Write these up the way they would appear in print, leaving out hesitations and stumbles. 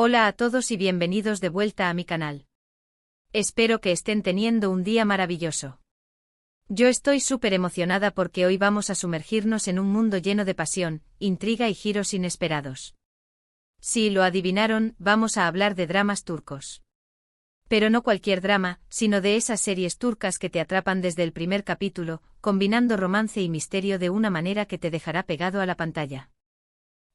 Hola a todos y bienvenidos de vuelta a mi canal. Espero que estén teniendo un día maravilloso. Yo estoy súper emocionada porque hoy vamos a sumergirnos en un mundo lleno de pasión, intriga y giros inesperados. Si lo adivinaron, vamos a hablar de dramas turcos. Pero no cualquier drama, sino de esas series turcas que te atrapan desde el primer capítulo, combinando romance y misterio de una manera que te dejará pegado a la pantalla.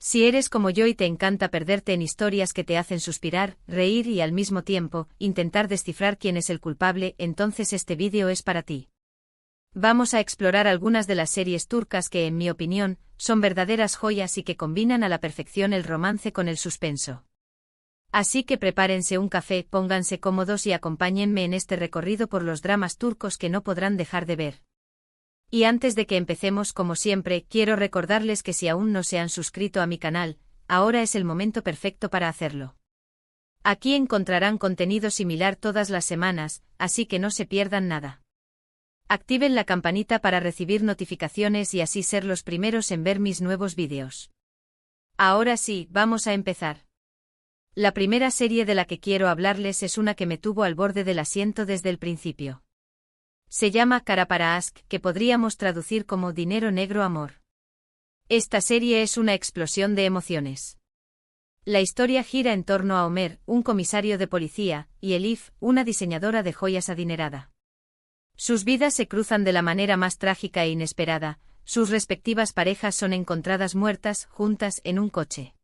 Si eres como yo y te encanta perderte en historias que te hacen suspirar, reír y al mismo tiempo, intentar descifrar quién es el culpable, entonces este vídeo es para ti. Vamos a explorar algunas de las series turcas que, en mi opinión, son verdaderas joyas y que combinan a la perfección el romance con el suspenso. Así que prepárense un café, pónganse cómodos y acompáñenme en este recorrido por los dramas turcos que no podrán dejar de ver. Y antes de que empecemos, como siempre, quiero recordarles que si aún no se han suscrito a mi canal, ahora es el momento perfecto para hacerlo. Aquí encontrarán contenido similar todas las semanas, así que no se pierdan nada. Activen la campanita para recibir notificaciones y así ser los primeros en ver mis nuevos vídeos. Ahora sí, vamos a empezar. La primera serie de la que quiero hablarles es una que me tuvo al borde del asiento desde el principio. Se llama Kara Para Aşk, que podríamos traducir como Dinero Negro Amor. Esta serie es una explosión de emociones. La historia gira en torno a Ömer, un comisario de policía, y Elif, una diseñadora de joyas adinerada. Sus vidas se cruzan de la manera más trágica e inesperada, sus respectivas parejas son encontradas muertas, juntas, en un coche.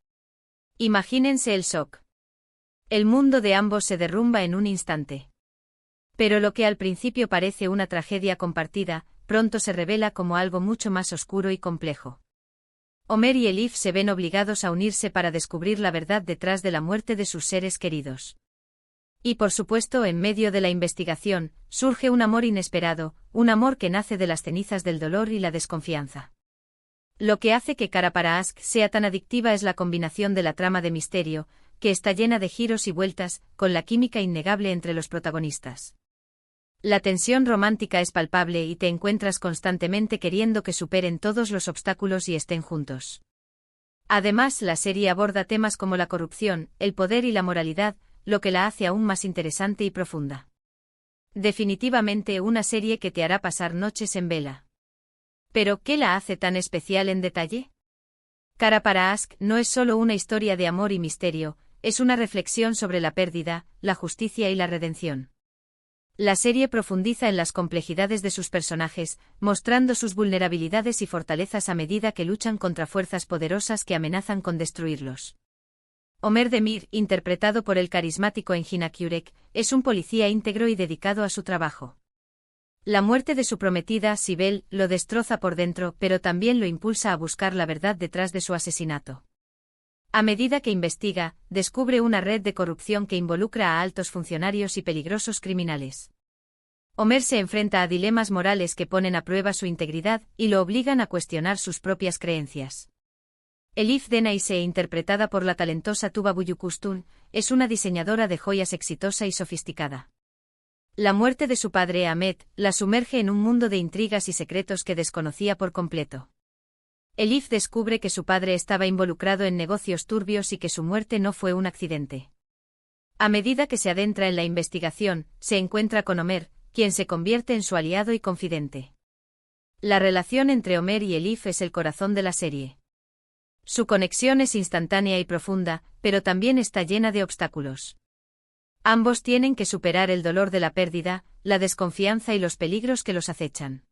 Imagínense el shock. El mundo de ambos se derrumba en un instante. Pero lo que al principio parece una tragedia compartida, pronto se revela como algo mucho más oscuro y complejo. Ömer y Elif se ven obligados a unirse para descubrir la verdad detrás de la muerte de sus seres queridos. Y por supuesto, en medio de la investigación, surge un amor inesperado, un amor que nace de las cenizas del dolor y la desconfianza. Lo que hace que Kara Para Aşk sea tan adictiva es la combinación de la trama de misterio, que está llena de giros y vueltas, con la química innegable entre los protagonistas. La tensión romántica es palpable y te encuentras constantemente queriendo que superen todos los obstáculos y estén juntos. Además, la serie aborda temas como la corrupción, el poder y la moralidad, lo que la hace aún más interesante y profunda. Definitivamente una serie que te hará pasar noches en vela. ¿Pero qué la hace tan especial en detalle? Kara Para Aşk no es solo una historia de amor y misterio, es una reflexión sobre la pérdida, la justicia y la redención. La serie profundiza en las complejidades de sus personajes, mostrando sus vulnerabilidades y fortalezas a medida que luchan contra fuerzas poderosas que amenazan con destruirlos. Ömer Demir, interpretado por el carismático Engin Akyürek, es un policía íntegro y dedicado a su trabajo. La muerte de su prometida, Sibel, lo destroza por dentro, pero también lo impulsa a buscar la verdad detrás de su asesinato. A medida que investiga, descubre una red de corrupción que involucra a altos funcionarios y peligrosos criminales. Ömer se enfrenta a dilemas morales que ponen a prueba su integridad y lo obligan a cuestionar sus propias creencias. Elif Denayse, interpretada por la talentosa Tuba Büyüküstün, es una diseñadora de joyas exitosa y sofisticada. La muerte de su padre Ahmet la sumerge en un mundo de intrigas y secretos que desconocía por completo. Elif descubre que su padre estaba involucrado en negocios turbios y que su muerte no fue un accidente. A medida que se adentra en la investigación, se encuentra con Ömer, quien se convierte en su aliado y confidente. La relación entre Ömer y Elif es el corazón de la serie. Su conexión es instantánea y profunda, pero también está llena de obstáculos. Ambos tienen que superar el dolor de la pérdida, la desconfianza y los peligros que los acechan.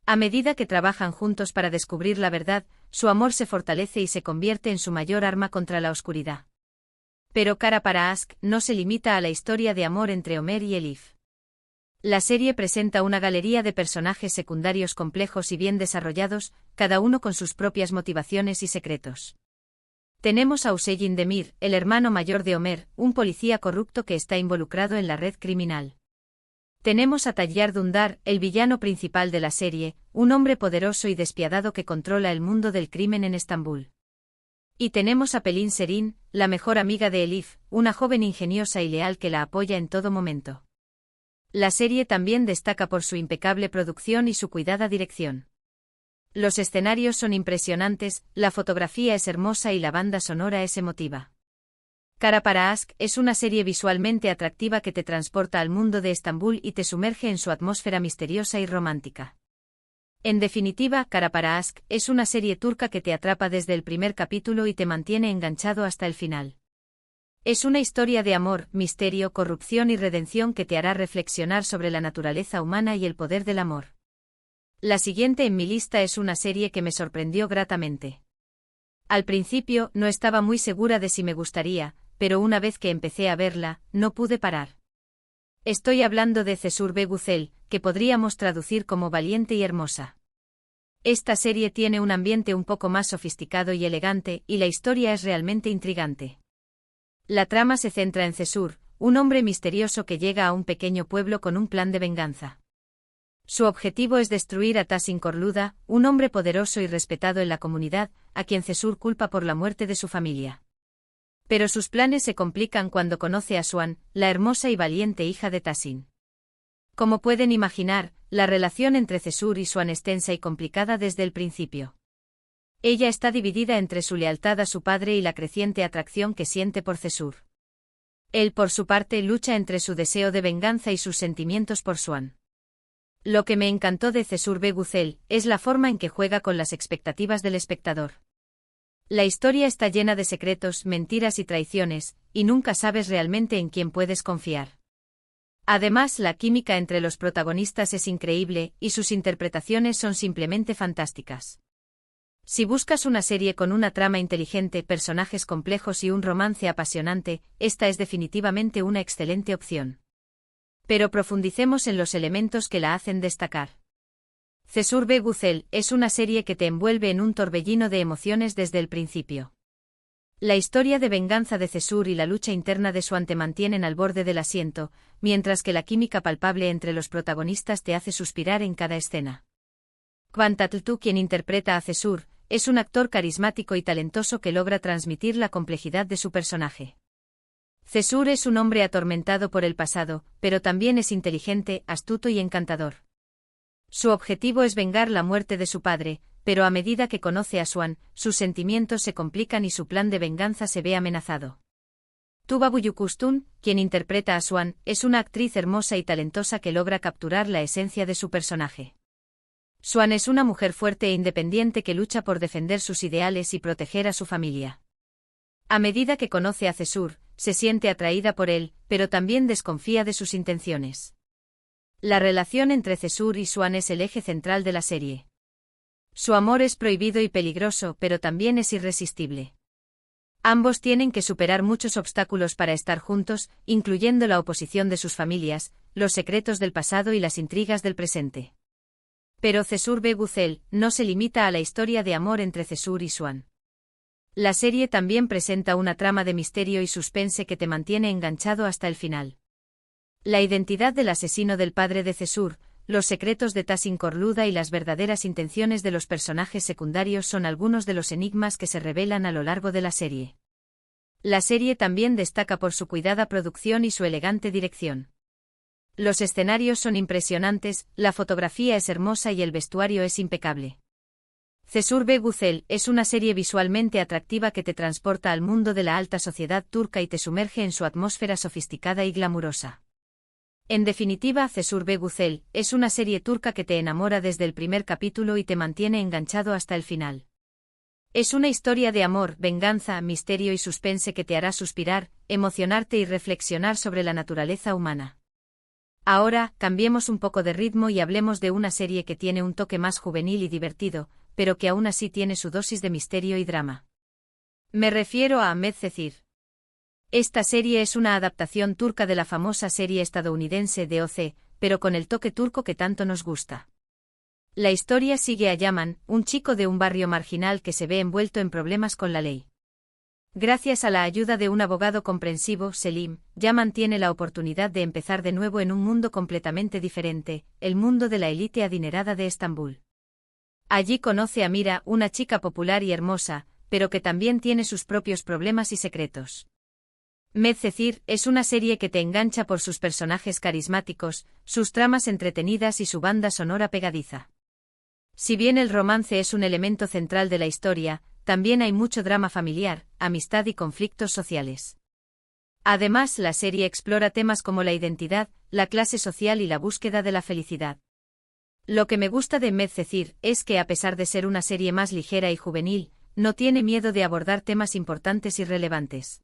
A medida que trabajan juntos para descubrir la verdad, su amor se fortalece y se convierte en su mayor arma contra la oscuridad. Pero Kara Para Aşk no se limita a la historia de amor entre Ömer y Elif. La serie presenta una galería de personajes secundarios complejos y bien desarrollados, cada uno con sus propias motivaciones y secretos. Tenemos a Hüseyin Demir, el hermano mayor de Ömer, un policía corrupto que está involucrado en la red criminal. Tenemos a Tayyar Dündar, el villano principal de la serie, un hombre poderoso y despiadado que controla el mundo del crimen en Estambul. Y tenemos a Pelin Serin, la mejor amiga de Elif, una joven ingeniosa y leal que la apoya en todo momento. La serie también destaca por su impecable producción y su cuidada dirección. Los escenarios son impresionantes, la fotografía es hermosa y la banda sonora es emotiva. Kara para Aşk es una serie visualmente atractiva que te transporta al mundo de Estambul y te sumerge en su atmósfera misteriosa y romántica. En definitiva, Kara para Aşk es una serie turca que te atrapa desde el primer capítulo y te mantiene enganchado hasta el final. Es una historia de amor, misterio, corrupción y redención que te hará reflexionar sobre la naturaleza humana y el poder del amor. La siguiente en mi lista es una serie que me sorprendió gratamente. Al principio, no estaba muy segura de si me gustaría, pero una vez que empecé a verla, no pude parar. Estoy hablando de Cesur ve Güzel, que podríamos traducir como valiente y hermosa. Esta serie tiene un ambiente un poco más sofisticado y elegante, y la historia es realmente intrigante. La trama se centra en Cesur, un hombre misterioso que llega a un pequeño pueblo con un plan de venganza. Su objetivo es destruir a Tahsin Korluda, un hombre poderoso y respetado en la comunidad, a quien Cesur culpa por la muerte de su familia. Pero sus planes se complican cuando conoce a Suan, la hermosa y valiente hija de Tahsin. Como pueden imaginar, la relación entre Cesur y Suan es tensa y complicada desde el principio. Ella está dividida entre su lealtad a su padre y la creciente atracción que siente por Cesur. Él, por su parte, lucha entre su deseo de venganza y sus sentimientos por Suan. Lo que me encantó de Cesur ve Güzel es la forma en que juega con las expectativas del espectador. La historia está llena de secretos, mentiras y traiciones, y nunca sabes realmente en quién puedes confiar. Además, la química entre los protagonistas es increíble, y sus interpretaciones son simplemente fantásticas. Si buscas una serie con una trama inteligente, personajes complejos y un romance apasionante, esta es definitivamente una excelente opción. Pero profundicemos en los elementos que la hacen destacar. Cesur ve Güzel es una serie que te envuelve en un torbellino de emociones desde el principio. La historia de venganza de Cesur y la lucha interna de Suan te mantienen al borde del asiento, mientras que la química palpable entre los protagonistas te hace suspirar en cada escena. Kwan Tatltu, quien interpreta a Cesur, es un actor carismático y talentoso que logra transmitir la complejidad de su personaje. Cesur es un hombre atormentado por el pasado, pero también es inteligente, astuto y encantador. Su objetivo es vengar la muerte de su padre, pero a medida que conoce a Suan, sus sentimientos se complican y su plan de venganza se ve amenazado. Tuba Büyüküstün, quien interpreta a Suan, es una actriz hermosa y talentosa que logra capturar la esencia de su personaje. Suan es una mujer fuerte e independiente que lucha por defender sus ideales y proteger a su familia. A medida que conoce a Cesur, se siente atraída por él, pero también desconfía de sus intenciones. La relación entre Cesur y Suan es el eje central de la serie. Su amor es prohibido y peligroso, pero también es irresistible. Ambos tienen que superar muchos obstáculos para estar juntos, incluyendo la oposición de sus familias, los secretos del pasado y las intrigas del presente. Pero Cesur ve Güzel no se limita a la historia de amor entre Cesur y Suan. La serie también presenta una trama de misterio y suspense que te mantiene enganchado hasta el final. La identidad del asesino del padre de Cesur, los secretos de Tahsin Korluda y las verdaderas intenciones de los personajes secundarios son algunos de los enigmas que se revelan a lo largo de la serie. La serie también destaca por su cuidada producción y su elegante dirección. Los escenarios son impresionantes, la fotografía es hermosa y el vestuario es impecable. Cesur ve Güzel es una serie visualmente atractiva que te transporta al mundo de la alta sociedad turca y te sumerge en su atmósfera sofisticada y glamurosa. En definitiva, Cesur ve Güzel es una serie turca que te enamora desde el primer capítulo y te mantiene enganchado hasta el final. Es una historia de amor, venganza, misterio y suspense que te hará suspirar, emocionarte y reflexionar sobre la naturaleza humana. Ahora, cambiemos un poco de ritmo y hablemos de una serie que tiene un toque más juvenil y divertido, pero que aún así tiene su dosis de misterio y drama. Me refiero a Medcezir. Esta serie es una adaptación turca de la famosa serie estadounidense de O.C., pero con el toque turco que tanto nos gusta. La historia sigue a Yaman, un chico de un barrio marginal que se ve envuelto en problemas con la ley. Gracias a la ayuda de un abogado comprensivo, Selim, Yaman tiene la oportunidad de empezar de nuevo en un mundo completamente diferente, el mundo de la élite adinerada de Estambul. Allí conoce a Mira, una chica popular y hermosa, pero que también tiene sus propios problemas y secretos. Medcezir es una serie que te engancha por sus personajes carismáticos, sus tramas entretenidas y su banda sonora pegadiza. Si bien el romance es un elemento central de la historia, también hay mucho drama familiar, amistad y conflictos sociales. Además, la serie explora temas como la identidad, la clase social y la búsqueda de la felicidad. Lo que me gusta de Medcezir es que, a pesar de ser una serie más ligera y juvenil, no tiene miedo de abordar temas importantes y relevantes.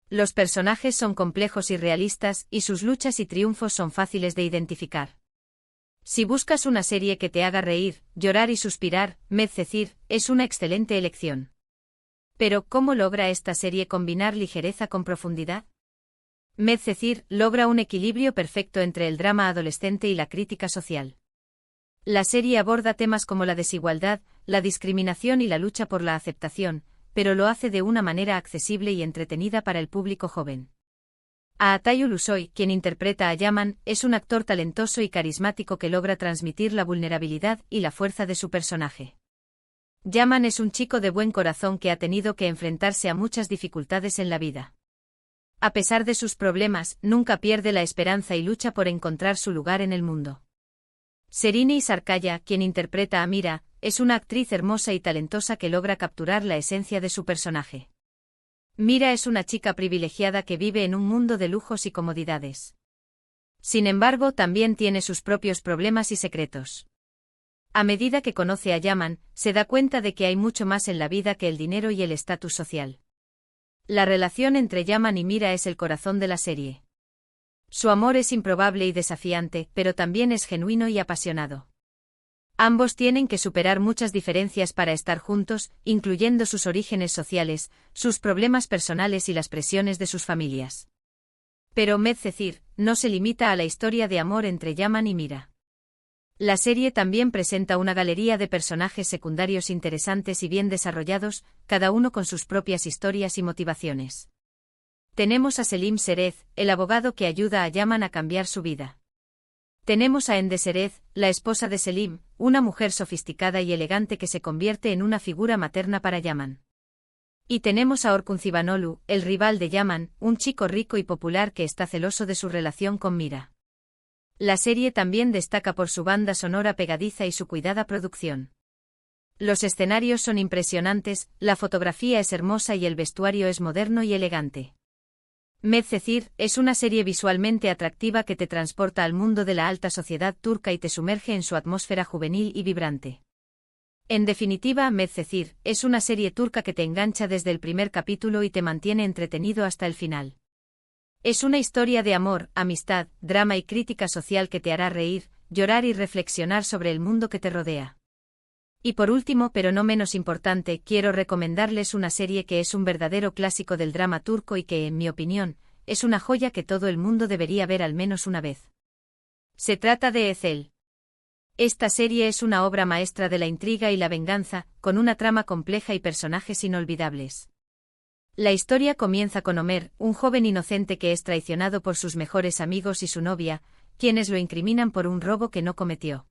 Los personajes son complejos y realistas, y sus luchas y triunfos son fáciles de identificar. Si buscas una serie que te haga reír, llorar y suspirar, Medcezir es una excelente elección. Pero, ¿cómo logra esta serie combinar ligereza con profundidad? Medcezir logra un equilibrio perfecto entre el drama adolescente y la crítica social. La serie aborda temas como la desigualdad, la discriminación y la lucha por la aceptación, pero lo hace de una manera accesible y entretenida para el público joven. Atayu Lusoy, quien interpreta a Yaman, es un actor talentoso y carismático que logra transmitir la vulnerabilidad y la fuerza de su personaje. Yaman es un chico de buen corazón que ha tenido que enfrentarse a muchas dificultades en la vida. A pesar de sus problemas, nunca pierde la esperanza y lucha por encontrar su lugar en el mundo. Serini Sarkaya, quien interpreta a Mira, es una actriz hermosa y talentosa que logra capturar la esencia de su personaje. Mira es una chica privilegiada que vive en un mundo de lujos y comodidades. Sin embargo, también tiene sus propios problemas y secretos. A medida que conoce a Yaman, se da cuenta de que hay mucho más en la vida que el dinero y el estatus social. La relación entre Yaman y Mira es el corazón de la serie. Su amor es improbable y desafiante, pero también es genuino y apasionado. Ambos tienen que superar muchas diferencias para estar juntos, incluyendo sus orígenes sociales, sus problemas personales y las presiones de sus familias. Pero Medcezir no se limita a la historia de amor entre Yaman y Mira. La serie también presenta una galería de personajes secundarios interesantes y bien desarrollados, cada uno con sus propias historias y motivaciones. Tenemos a Selim Serez, el abogado que ayuda a Yaman a cambiar su vida. Tenemos a Ende Serez, la esposa de Selim, una mujer sofisticada y elegante que se convierte en una figura materna para Yaman. Y tenemos a Orkun Zibanoglu, el rival de Yaman, un chico rico y popular que está celoso de su relación con Mira. La serie también destaca por su banda sonora pegadiza y su cuidada producción. Los escenarios son impresionantes, la fotografía es hermosa y el vestuario es moderno y elegante. Medcezir es una serie visualmente atractiva que te transporta al mundo de la alta sociedad turca y te sumerge en su atmósfera juvenil y vibrante. En definitiva, Medcezir es una serie turca que te engancha desde el primer capítulo y te mantiene entretenido hasta el final. Es una historia de amor, amistad, drama y crítica social que te hará reír, llorar y reflexionar sobre el mundo que te rodea. Y por último, pero no menos importante, quiero recomendarles una serie que es un verdadero clásico del drama turco y que, en mi opinión, es una joya que todo el mundo debería ver al menos una vez. Se trata de Ezel. Esta serie es una obra maestra de la intriga y la venganza, con una trama compleja y personajes inolvidables. La historia comienza con Omer, un joven inocente que es traicionado por sus mejores amigos y su novia, quienes lo incriminan por un robo que no cometió.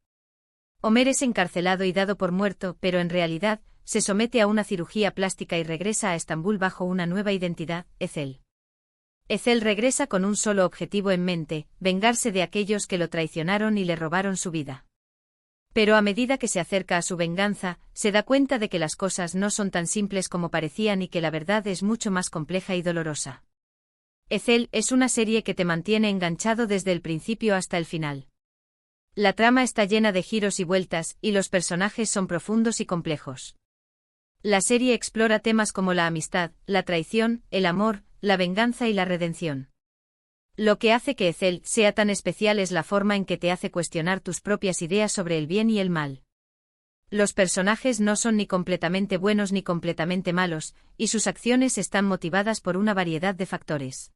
Omer es encarcelado y dado por muerto, pero en realidad, se somete a una cirugía plástica y regresa a Estambul bajo una nueva identidad, Ezel. Ezel regresa con un solo objetivo en mente, vengarse de aquellos que lo traicionaron y le robaron su vida. Pero a medida que se acerca a su venganza, se da cuenta de que las cosas no son tan simples como parecían y que la verdad es mucho más compleja y dolorosa. Ezel es una serie que te mantiene enganchado desde el principio hasta el final. La trama está llena de giros y vueltas, y los personajes son profundos y complejos. La serie explora temas como la amistad, la traición, el amor, la venganza y la redención. Lo que hace que Ezel sea tan especial es la forma en que te hace cuestionar tus propias ideas sobre el bien y el mal. Los personajes no son ni completamente buenos ni completamente malos, y sus acciones están motivadas por una variedad de factores.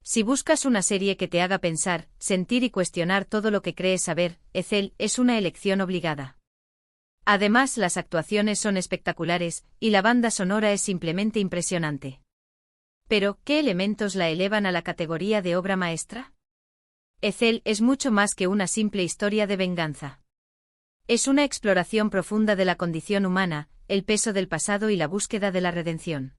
Si buscas una serie que te haga pensar, sentir y cuestionar todo lo que crees saber, Ezel es una elección obligada. Además, las actuaciones son espectaculares, y la banda sonora es simplemente impresionante. Pero, ¿qué elementos la elevan a la categoría de obra maestra? Ezel es mucho más que una simple historia de venganza. Es una exploración profunda de la condición humana, el peso del pasado y la búsqueda de la redención.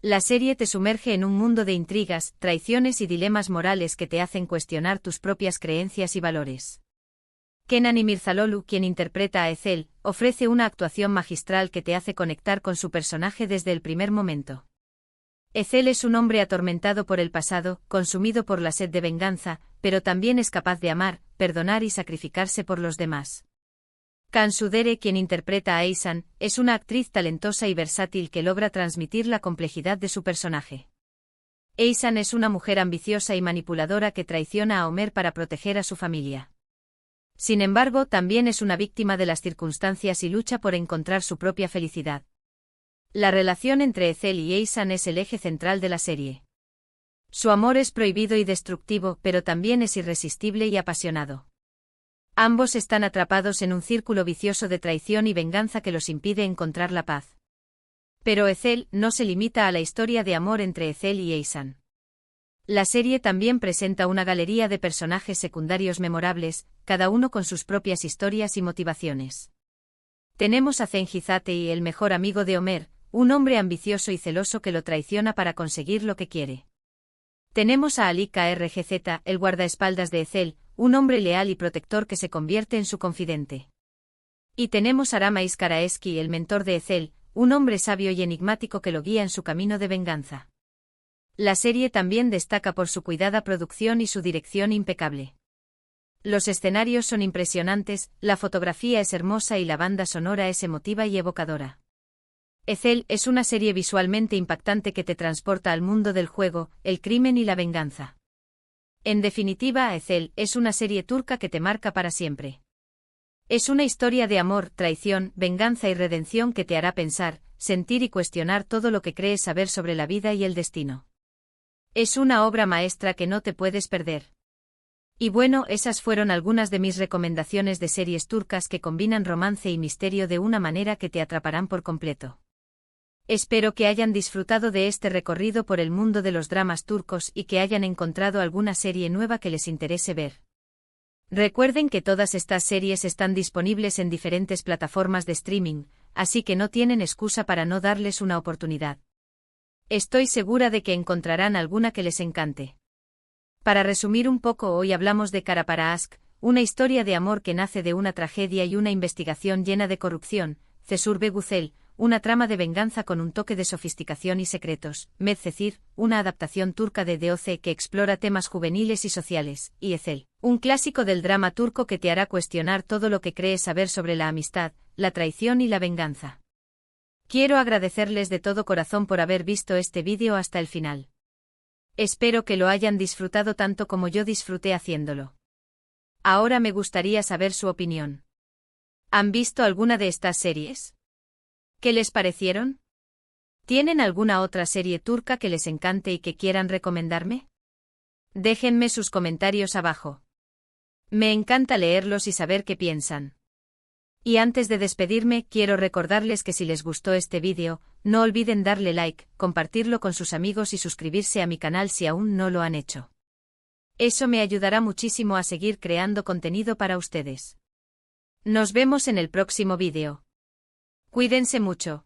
La serie te sumerge en un mundo de intrigas, traiciones y dilemas morales que te hacen cuestionar tus propias creencias y valores. Kenan İmirzalıoğlu, quien interpreta a Ezel, ofrece una actuación magistral que te hace conectar con su personaje desde el primer momento. Ethel es un hombre atormentado por el pasado, consumido por la sed de venganza, pero también es capaz de amar, perdonar y sacrificarse por los demás. Cansu Dere, quien interpreta a Aisan, es una actriz talentosa y versátil que logra transmitir la complejidad de su personaje. Aisan es una mujer ambiciosa y manipuladora que traiciona a Homer para proteger a su familia. Sin embargo, también es una víctima de las circunstancias y lucha por encontrar su propia felicidad. La relación entre Ethel y Aisan es el eje central de la serie. Su amor es prohibido y destructivo, pero también es irresistible y apasionado. Ambos están atrapados en un círculo vicioso de traición y venganza que los impide encontrar la paz. Pero Ethel no se limita a la historia de amor entre Ethel y Aisan. La serie también presenta una galería de personajes secundarios memorables, cada uno con sus propias historias y motivaciones. Tenemos a Zenji Zatei, el mejor amigo de Homer, un hombre ambicioso y celoso que lo traiciona para conseguir lo que quiere. Tenemos a Ali KRGZ, el guardaespaldas de Ethel, un hombre leal y protector que se convierte en su confidente. Y tenemos a Rama Iskaraeski, el mentor de Ethel, un hombre sabio y enigmático que lo guía en su camino de venganza. La serie también destaca por su cuidada producción y su dirección impecable. Los escenarios son impresionantes, la fotografía es hermosa y la banda sonora es emotiva y evocadora. Ethel es una serie visualmente impactante que te transporta al mundo del juego, el crimen y la venganza. En definitiva, Ethel es una serie turca que te marca para siempre. Es una historia de amor, traición, venganza y redención que te hará pensar, sentir y cuestionar todo lo que crees saber sobre la vida y el destino. Es una obra maestra que no te puedes perder. Y bueno, esas fueron algunas de mis recomendaciones de series turcas que combinan romance y misterio de una manera que te atraparán por completo. Espero que hayan disfrutado de este recorrido por el mundo de los dramas turcos y que hayan encontrado alguna serie nueva que les interese ver. Recuerden que todas estas series están disponibles en diferentes plataformas de streaming, así que no tienen excusa para no darles una oportunidad. Estoy segura de que encontrarán alguna que les encante. Para resumir un poco, hoy hablamos de Kara para Aşk, una historia de amor que nace de una tragedia y una investigación llena de corrupción. Cesur Beguzel, una trama de venganza con un toque de sofisticación y secretos. Medcezir, una adaptación turca de DOC que explora temas juveniles y sociales. Y Ethel, un clásico del drama turco que te hará cuestionar todo lo que crees saber sobre la amistad, la traición y la venganza. Quiero agradecerles de todo corazón por haber visto este vídeo hasta el final. Espero que lo hayan disfrutado tanto como yo disfruté haciéndolo. Ahora me gustaría saber su opinión. ¿Han visto alguna de estas series? ¿Qué les parecieron? ¿Tienen alguna otra serie turca que les encante y que quieran recomendarme? Déjenme sus comentarios abajo. Me encanta leerlos y saber qué piensan. Y antes de despedirme, quiero recordarles que si les gustó este vídeo, no olviden darle like, compartirlo con sus amigos y suscribirse a mi canal si aún no lo han hecho. Eso me ayudará muchísimo a seguir creando contenido para ustedes. Nos vemos en el próximo vídeo. Cuídense mucho.